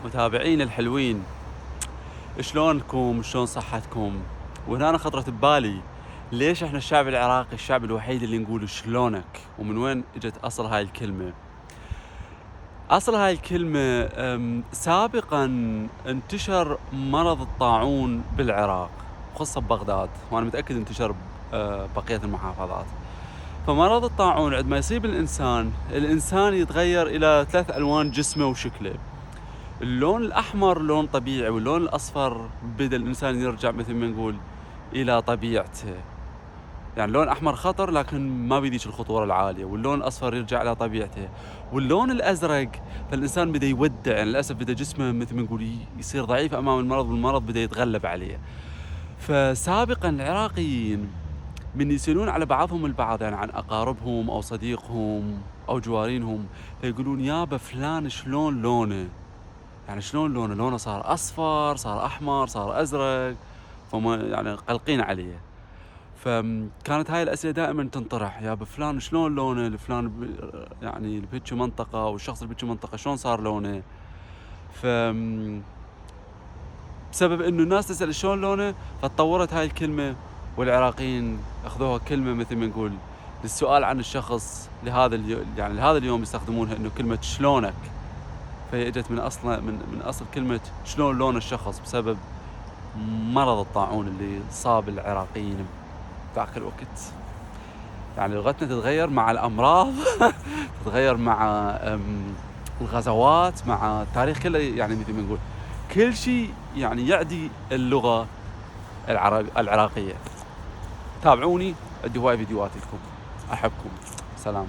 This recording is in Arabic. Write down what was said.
متابعين الحلوين، شلونكم؟ شلون صحتكم؟ وهنا خطرت ببالي ليش احنا الشعب العراقي الشعب الوحيد اللي نقول شلونك؟ ومن وين اجت اصل هاي الكلمة؟ اصل هاي الكلمة سابقا انتشر مرض الطاعون بالعراق، خاصة ببغداد، وانا متأكد انتشر بقية المحافظات. فمرض الطاعون عندما يصيب الانسان يتغير الى 3 الوان جسمه وشكله. اللون الأحمر لون طبيعي، واللون الأصفر بدأ الإنسان يرجع مثل ما نقول إلى طبيعته. يعني اللون الأحمر خطر لكن ما بيديش الخطورة العالية، واللون الأصفر يرجع إلى طبيعته. واللون الأزرق فالإنسان بدأ يودع، يعني للأسف بدأ جسمه مثل ما نقول يصير ضعيف أمام المرض، والمرض بدأ يتغلب عليه. فسابقا العراقيين من يسألون على بعضهم البعض، يعني عن أقاربهم أو صديقهم أو جوارينهم، فيقولون يابا فلان شلون لونه؟ يعني شلون لونه؟ لونه صار أصفر، صار أحمر، صار أزرق، فهم يعني قلقين عليه. فكانت هاي الأسئلة دائما تنطرح، يا بفلان شلون لونه؟ الفلان يعني اللي بهيج منطقة، والشخص اللي بهيج منطقة شلون صار لونه؟ ف بسبب إنه الناس تسأل شلون لونه، فتطورت هاي الكلمة، والعراقيين أخذوها كلمة مثل ما نقول للسؤال عن الشخص يعني لهذا اليوم يستخدمونها، إنه كلمة شلونك. فهي اجت من اصل كلمة شلون لون الشخص، بسبب مرض الطاعون اللي صاب العراقيين ذاك الوقت. يعني لغتنا تتغير مع الامراض تتغير مع الغزوات، مع التاريخ كله، يعني مثل ما نقول كل شيء يعني يعدي اللغة العراقية. تابعوني، عندي هواي فيديوهات لكم. احبكم. سلام.